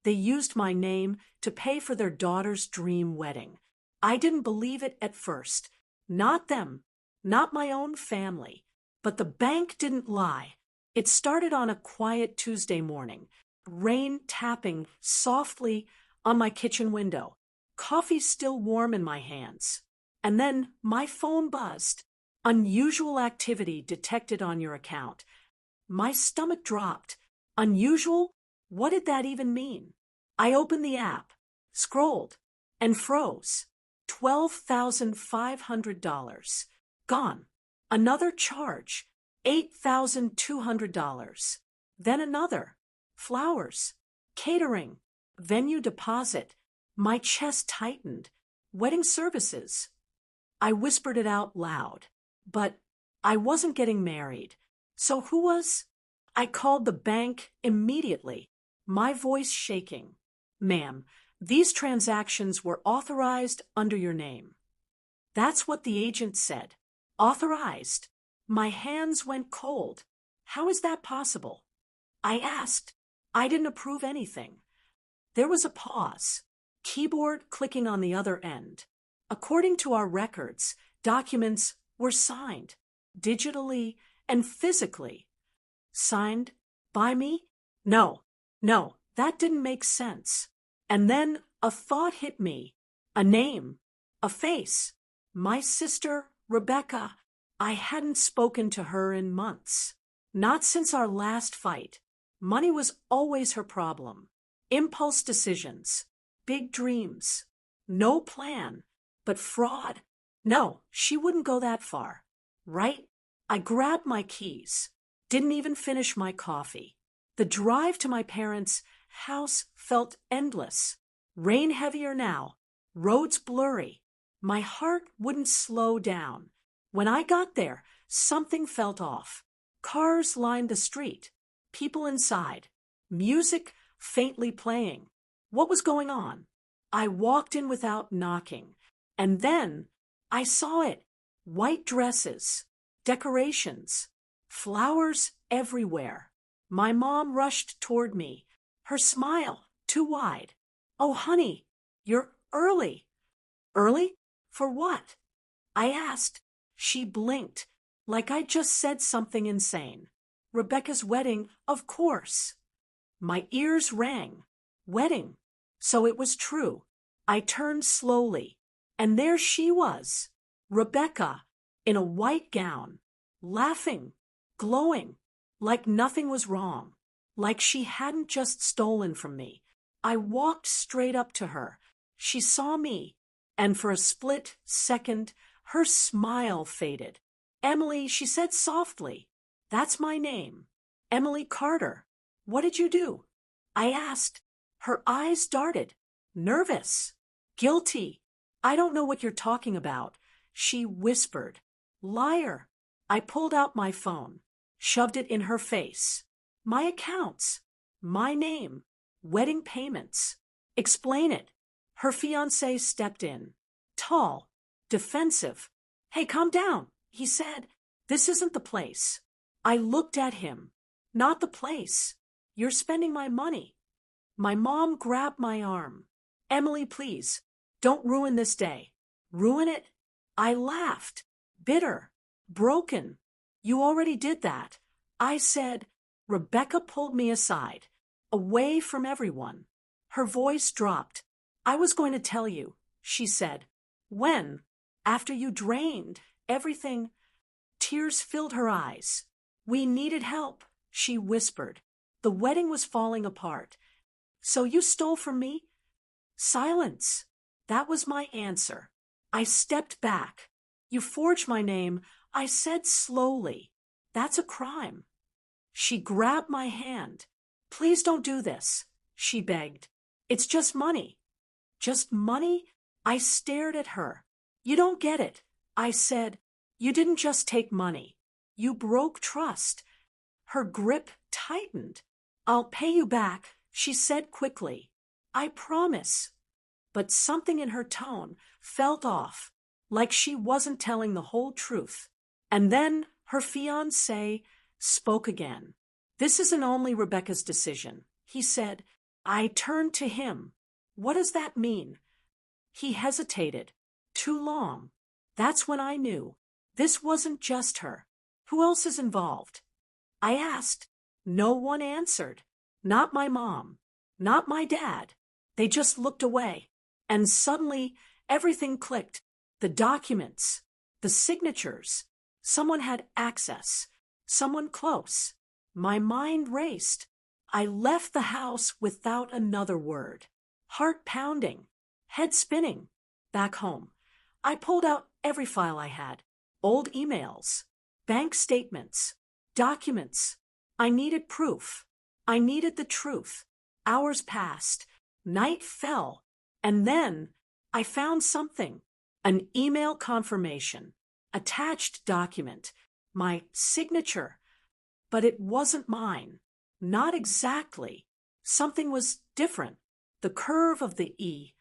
They used my name to pay for their daughter's dream wedding. I didn't believe it at first. Not them, not my own family. But the bank didn't lie. It started on a quiet Tuesday morning, rain tapping softly on my kitchen window, coffee still warm in my hands. And then my phone buzzed. Unusual activity detected on your account. My stomach dropped. Unusual? What did that even mean? I opened the app, scrolled, and froze. $12,500. Gone. Another charge. $8,200. Then another. Flowers. Catering. Venue deposit. My chest tightened. Wedding services. I whispered it out loud. But I wasn't getting married. So who was? I called the bank immediately, my voice shaking. Ma'am, these transactions were authorized under your name. That's what the agent said. Authorized. My hands went cold. How is that possible? I asked. I didn't approve anything. There was a pause. Keyboard clicking on the other end. According to our records, documents were signed, digitally and physically. Signed by me? No, that didn't make sense. And then a thought hit me. A name, a face. My sister, Rebecca. I hadn't spoken to her in months. Not since our last fight. Money was always her problem. Impulse decisions. Big dreams. No plan. But fraud. No, she wouldn't go that far. Right? I grabbed my keys. Didn't even finish my coffee. The drive to my parents' house felt endless. Rain heavier now. Roads blurry. My heart wouldn't slow down. When I got there, something felt off. Cars lined the street. People inside. Music faintly playing. What was going on? I walked in without knocking. And then I saw it. White dresses. Decorations. Flowers everywhere. My mom rushed toward me. Her smile, too wide. Oh, honey, you're early. Early? For what? I asked. She blinked, like I just said something insane. Rebecca's wedding, of course. My ears rang. Wedding. So it was true. I turned slowly, and there she was, Rebecca, in a white gown, laughing, glowing, like nothing was wrong, like she hadn't just stolen from me. I walked straight up to her. She saw me, and for a split second, her smile faded. Emily, she said softly, that's my name. Emily Carter. What did you do? I asked. Her eyes darted. Nervous. Guilty. I don't know what you're talking about. She whispered. Liar. I pulled out my phone, shoved it in her face. My accounts. My name. Wedding payments. Explain it. Her fiancé stepped in. Tall. Defensive. Hey, calm down, he said. This isn't the place. I looked at him. Not the place. You're spending my money. My mom grabbed my arm. Emily, please, don't ruin this day. Ruin it? I laughed. Bitter. Broken. You already did that. I said. Rebecca pulled me aside, away from everyone. Her voice dropped. I was going to tell you, she said. When? After you drained everything. Tears filled her eyes. We needed help, she whispered. The wedding was falling apart. So you stole from me? Silence. That was my answer. I stepped back. You forged my name, I said slowly. That's a crime. She grabbed my hand. Please don't do this, she begged. It's just money. Just money? I stared at her. You don't get it, I said. You didn't just take money. You broke trust. Her grip tightened. I'll pay you back, she said quickly. I promise. But something in her tone felt off, like she wasn't telling the whole truth. And then her fiancé spoke again. This isn't only Rebecca's decision, he said. I turned to him. What does that mean? He hesitated. Too long. That's when I knew. This wasn't just her. Who else is involved? I asked. No one answered. Not my mom. Not my dad. They just looked away. And suddenly, everything clicked. The documents. The signatures. Someone had access. Someone close. My mind raced. I left the house without another word. Heart pounding. Head spinning. Back home. I pulled out every file I had. Old emails. Bank statements. Documents. I needed proof. I needed the truth. Hours passed. Night fell. And then I found something. An email confirmation. Attached document. My signature. But it wasn't mine. Not exactly. Something was different. The curve of the E.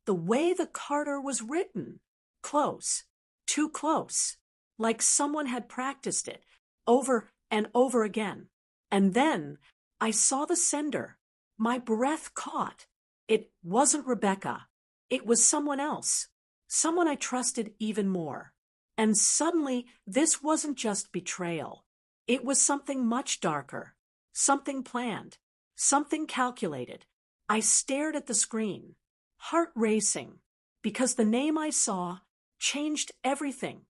The way the Carter was written. Close. Too close. Like someone had practiced it. Over and over again. And then I saw the sender. My breath caught. It wasn't Rebecca. It was someone else. Someone I trusted even more. And suddenly, this wasn't just betrayal. It was something much darker. Something planned. Something calculated. I stared at the screen. Heart racing. Because the name I saw changed everything.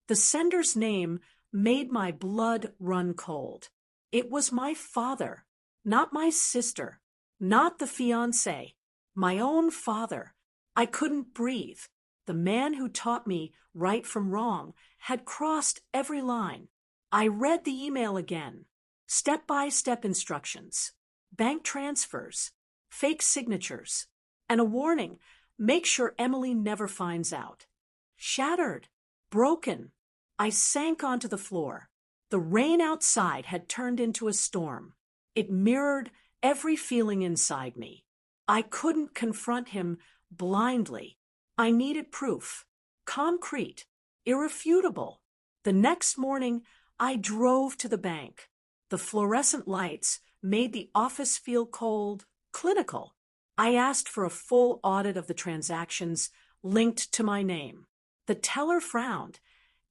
The sender's name made my blood run cold. It was my father. Not my sister. Not the fiancé. My own father. I couldn't breathe. The man who taught me right from wrong had crossed every line. I read the email again. Step-by-step instructions. Bank transfers. Fake signatures. And a warning. Make sure Emily never finds out. Shattered. Broken. I sank onto the floor. The rain outside had turned into a storm. It mirrored every feeling inside me. I couldn't confront him blindly. I needed proof. Concrete. Irrefutable. The next morning, I drove to the bank. The fluorescent lights made the office feel cold, clinical. I asked for a full audit of the transactions linked to my name. The teller frowned,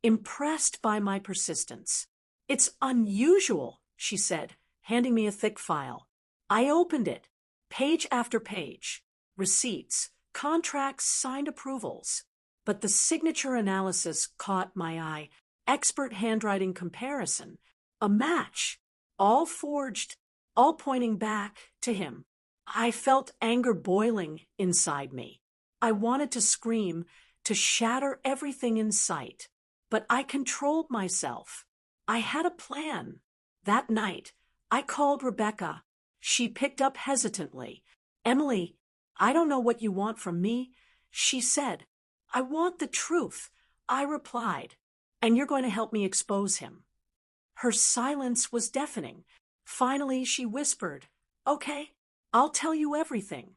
impressed by my persistence. It's unusual, she said, handing me a thick file. I opened it, page after page, receipts, contracts, signed approvals. But the signature analysis caught my eye. Expert handwriting comparison. A match. All forged, all pointing back to him. I felt anger boiling inside me. I wanted to scream, to shatter everything in sight. But I controlled myself. I had a plan. That night, I called Rebecca. She picked up hesitantly. Emily, I don't know what you want from me. She said, I want the truth. I replied, and you're going to help me expose him. Her silence was deafening. Finally, she whispered, okay, I'll tell you everything.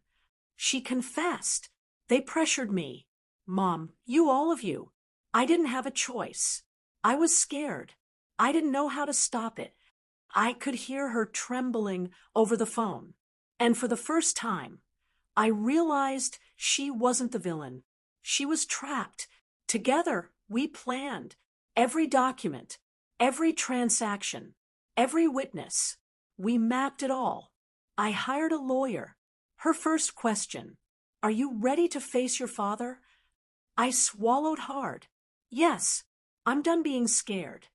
She confessed. They pressured me. Mom, all of you. I didn't have a choice. I was scared. I didn't know how to stop it. I could hear her trembling over the phone. And for the first time, I realized she wasn't the villain. She was trapped. Together, we planned. Every document, every transaction, every witness. We mapped it all. I hired a lawyer. Her first question, are you ready to face your father? I swallowed hard. Yes, I'm done being scared.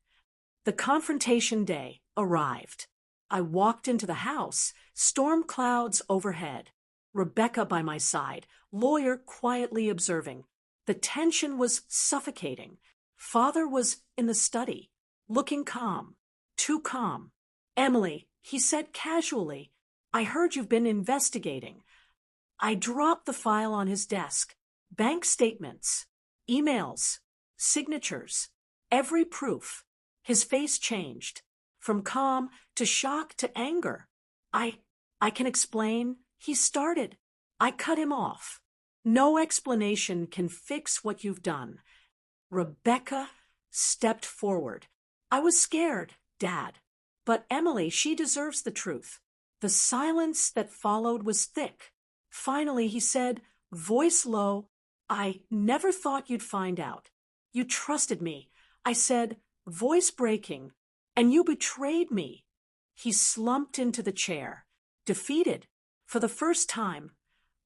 The confrontation day arrived. I walked into the house, storm clouds overhead. Rebecca by my side, lawyer quietly observing. The tension was suffocating. Father was in the study, looking calm, too calm. Emily, he said casually, I heard you've been investigating. I dropped the file on his desk. Bank statements, emails, signatures, every proof. His face changed, from calm to shock to anger. I can explain. He started. I cut him off. No explanation can fix what you've done. Rebecca stepped forward. I was scared, Dad. But Emily, she deserves the truth. The silence that followed was thick. Finally, he said, voice low, I never thought you'd find out. You trusted me. I said, voice breaking, and you betrayed me. He slumped into the chair, defeated. For the first time,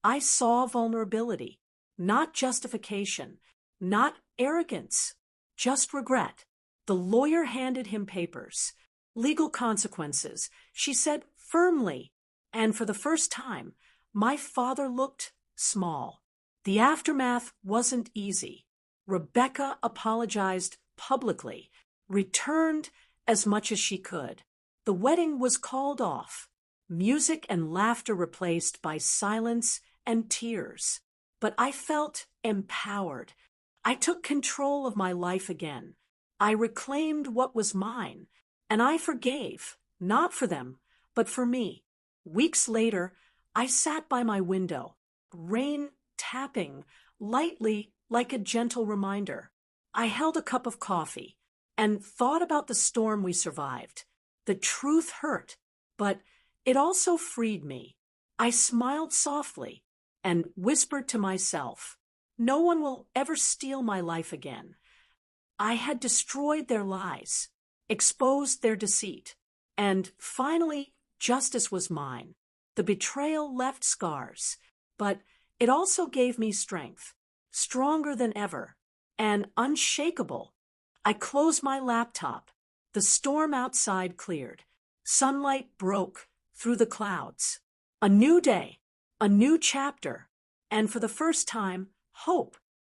I saw vulnerability, not justification, not arrogance, just regret. The lawyer handed him papers. Legal consequences, she said firmly, and for the first time, my father looked small. The aftermath wasn't easy. Rebecca apologized publicly, returned as much as she could. The wedding was called off, music and laughter replaced by silence and tears. But I felt empowered. I took control of my life again. I reclaimed what was mine, and I forgave, not for them, but for me. Weeks later, I sat by my window, rain tapping lightly like a gentle reminder. I held a cup of coffee and thought about the storm we survived. The truth hurt, but it also freed me. I smiled softly and whispered to myself, no one will ever steal my life again. I had destroyed their lies, exposed their deceit, and finally, justice was mine. The betrayal left scars, but it also gave me strength, stronger than ever, and unshakable. I closed my laptop. The storm outside cleared. Sunlight broke through the clouds. A new day, a new chapter, and for the first time, hope.